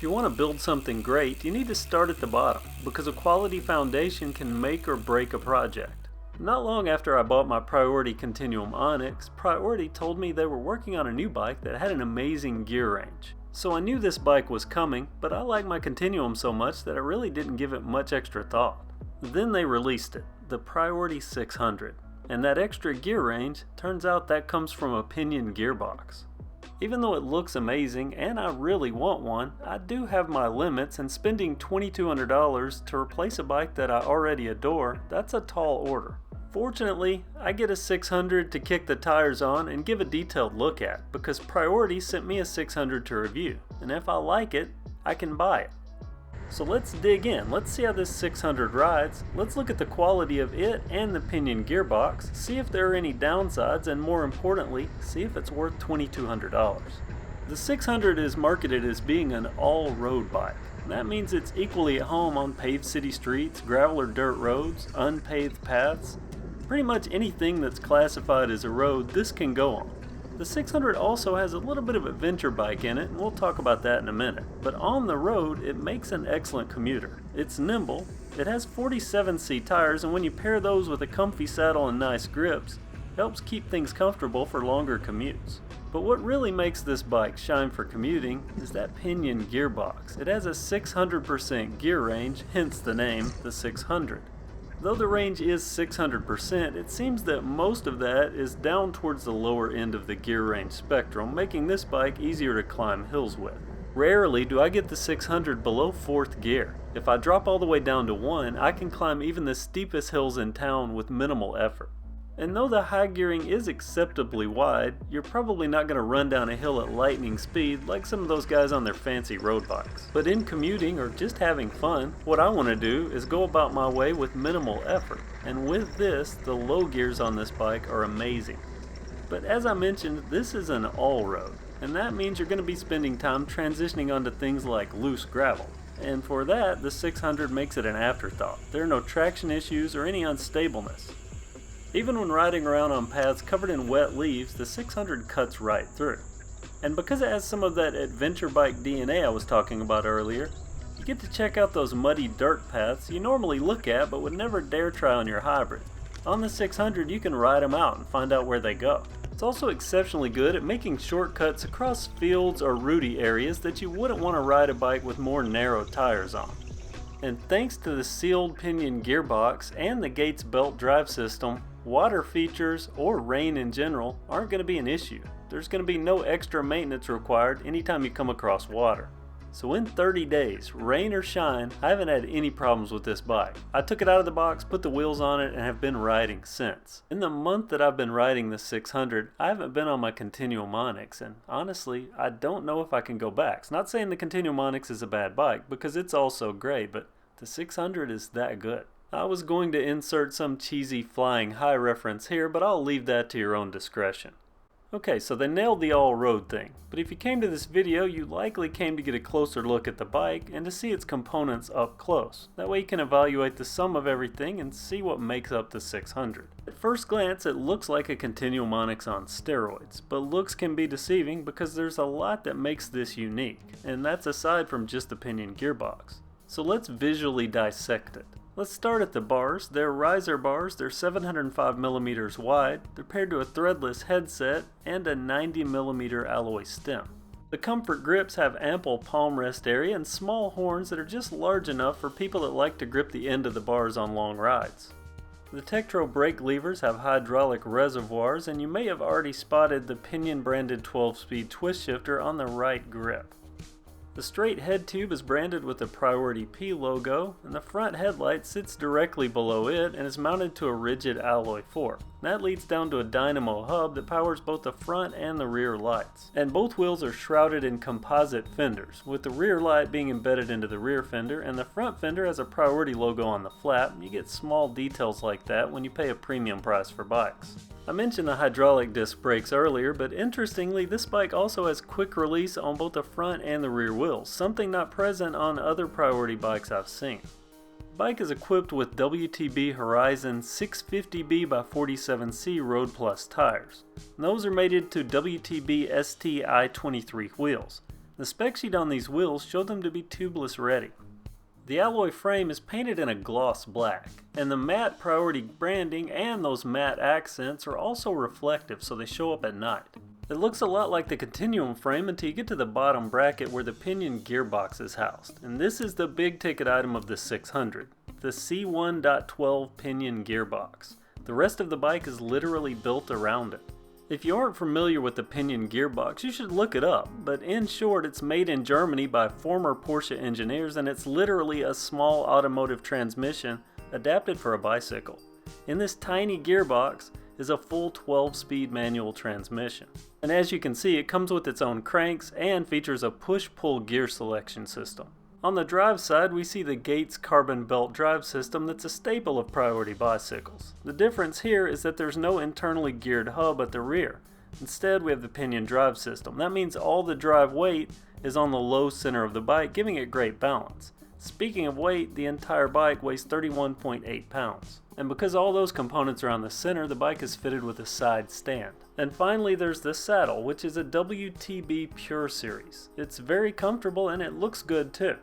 you want to build something great, you need to start at the bottom, because a quality foundation can make or break a project. Not long after I bought my Priority Continuum Onyx, Priority told me they were working on a new bike that had an amazing gear range. So I knew this bike was coming, but I like my Continuum so much that I really didn't give it much extra thought. Then they released it, the Priority 600, and that extra gear range, turns out that comes from a Pinion Gearbox. Even though it looks amazing and I really want one, I do have my limits, and spending $2,200 to replace a bike that I already adore, that's a tall order. Fortunately, I get a 600 to kick the tires on and give a detailed look at, because Priority sent me a 600 to review, and if I like it, I can buy it. So let's dig in, let's see how this 600 rides, let's look at the quality of it and the Pinion Gearbox, see if there are any downsides, and more importantly, see if it's worth $2,200. The 600 is marketed as being an all-road bike. That means it's equally at home on paved city streets, gravel or dirt roads, unpaved paths. Pretty much anything that's classified as a road, this can go on. The 600 also has a little bit of adventure bike in it, and we'll talk about that in a minute. But on the road, it makes an excellent commuter. It's nimble, it has 47C tires, and when you pair those with a comfy saddle and nice grips, it helps keep things comfortable for longer commutes. But what really makes this bike shine for commuting is that Pinion Gearbox. It has a 600% gear range, hence the name, the 600. Though the range is 600%, it seems that most of that is down towards the lower end of the gear range spectrum, making this bike easier to climb hills with. Rarely do I get the 600 below 4th gear. If I drop all the way down to 1, I can climb even the steepest hills in town with minimal effort. And though the high gearing is acceptably wide, you're probably not going to run down a hill at lightning speed like some of those guys on their fancy road bikes. But in commuting or just having fun, what I want to do is go about my way with minimal effort. And with this, the low gears on this bike are amazing. But as I mentioned, this is an all-road, and that means you're going to be spending time transitioning onto things like loose gravel. And for that, the 600 makes it an afterthought. There are no traction issues or any unstableness. Even when riding around on paths covered in wet leaves, the 600 cuts right through. And because it has some of that adventure bike DNA I was talking about earlier, you get to check out those muddy dirt paths you normally look at but would never dare try on your hybrid. On the 600 you can ride them out and find out where they go. It's also exceptionally good at making shortcuts across fields or rooty areas that you wouldn't want to ride a bike with more narrow tires on. And thanks to the sealed Pinion Gearbox and the Gates belt drive system, water features, or rain in general, aren't going to be an issue. There's going to be no extra maintenance required anytime you come across water. So in 30 days, rain or shine, I haven't had any problems with this bike. I took it out of the box, put the wheels on it, and have been riding since. In the month that I've been riding the 600, I haven't been on my Continuum Onyx, and honestly, I don't know if I can go back. It's not saying the Continuum Onyx is a bad bike, because it's also great, but the 600 is that good. I was going to insert some cheesy flying high reference here, but I'll leave that to your own discretion. Okay, so they nailed the all-road thing, but if you came to this video, you likely came to get a closer look at the bike and to see its components up close. That way you can evaluate the sum of everything and see what makes up the 600. At first glance, it looks like a Continuum Onyx on steroids, but looks can be deceiving because there's a lot that makes this unique, and that's aside from just the Pinion Gearbox. So let's visually dissect it. Let's start at the bars. They're riser bars, they're 705mm wide, they're paired to a threadless headset and a 90mm alloy stem. The comfort grips have ample palm rest area and small horns that are just large enough for people that like to grip the end of the bars on long rides. The Tektro brake levers have hydraulic reservoirs, and you may have already spotted the Pinion branded 12-speed twist shifter on the right grip. The straight head tube is branded with the Priority P logo, and the front headlight sits directly below it and is mounted to a rigid alloy fork. That leads down to a Dynamo hub that powers both the front and the rear lights. And both wheels are shrouded in composite fenders, with the rear light being embedded into the rear fender, and the front fender has a Priority logo on the flap. You get small details like that when you pay a premium price for bikes. I mentioned the hydraulic disc brakes earlier, but interestingly, this bike also has quick release on both the front and the rear wheels, something not present on other Priority bikes I've seen. The bike is equipped with WTB Horizon 650B by 47C Road Plus tires. And those are mated to WTB ST I-23 wheels. The spec sheet on these wheels showed them to be tubeless ready. The alloy frame is painted in a gloss black, and the matte priority branding and those matte accents are also reflective so they show up at night. It looks a lot like the Continuum frame until you get to the bottom bracket where the Pinion Gearbox is housed, and this is the big ticket item of the 600, the C1.12 Pinion Gearbox. The rest of the bike is literally built around it. If you aren't familiar with the Pinion Gearbox, you should look it up, but in short, it's made in Germany by former Porsche engineers, and it's literally a small automotive transmission adapted for a bicycle. In this tiny gearbox is a full 12-speed manual transmission. And as you can see, it comes with its own cranks and features a push-pull gear selection system. On the drive side, we see the Gates carbon belt drive system that's a staple of priority bicycles. The difference here is that there's no internally geared hub at the rear. Instead, we have the Pinion drive system. That means all the drive weight is on the low center of the bike, giving it great balance. Speaking of weight, the entire bike weighs 31.8 pounds. And because all those components are on the center, the bike is fitted with a side stand. And finally, there's the saddle, which is a WTB Pure Series. It's very comfortable and it looks good too.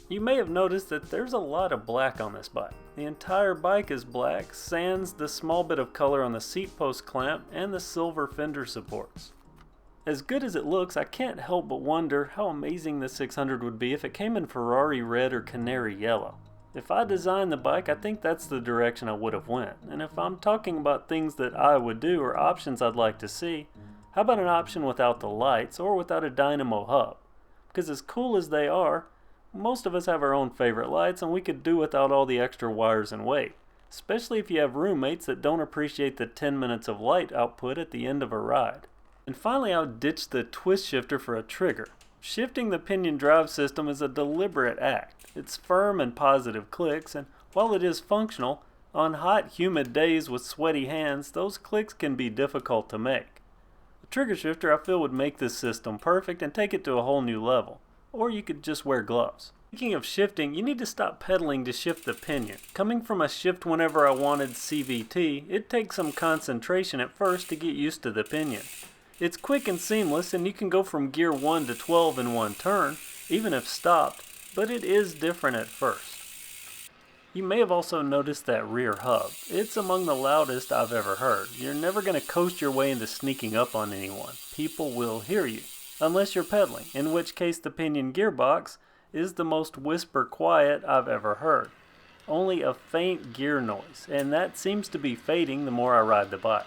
You may have noticed that there's a lot of black on this bike. The entire bike is black, sans the small bit of color on the seat post clamp and the silver fender supports. As good as it looks, I can't help but wonder how amazing the 600 would be if it came in Ferrari red or canary yellow. If I designed the bike, I think that's the direction I would have went. And if I'm talking about things that I would do or options I'd like to see, how about an option without the lights or without a Dynamo hub? Because as cool as they are, most of us have our own favorite lights and we could do without all the extra wires and weight. Especially if you have roommates that don't appreciate the 10 minutes of light output at the end of a ride. And finally, I would ditch the twist shifter for a trigger. Shifting the Pinion drive system is a deliberate act. It's firm and positive clicks, and while it is functional, on hot, humid days with sweaty hands, those clicks can be difficult to make. A trigger shifter I feel would make this system perfect and take it to a whole new level. Or you could just wear gloves. Speaking of shifting, you need to stop pedaling to shift the pinion. Coming from a shift whenever I wanted CVT, it takes some concentration at first to get used to the pinion. It's quick and seamless, and you can go from gear 1 to 12 in one turn, even if stopped, but it is different at first. You may have also noticed that rear hub. It's among the loudest I've ever heard. You're never going to coast your way into sneaking up on anyone. People will hear you, unless you're pedaling, in which case the Pinion Gearbox is the most whisper quiet I've ever heard. Only a faint gear noise, and that seems to be fading the more I ride the bike.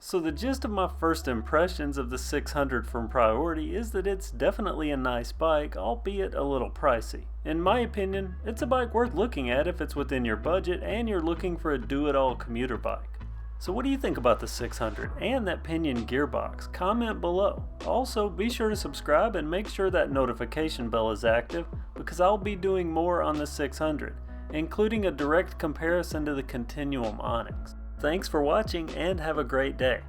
So the gist of my first impressions of the 600 from Priority is that it's definitely a nice bike, albeit a little pricey. In my opinion, it's a bike worth looking at if it's within your budget and you're looking for a do-it-all commuter bike. So what do you think about the 600 and that Pinion Gearbox? Comment below. Also, be sure to subscribe and make sure that notification bell is active because I'll be doing more on the 600, including a direct comparison to the Continuum Onyx. Thanks for watching and have a great day.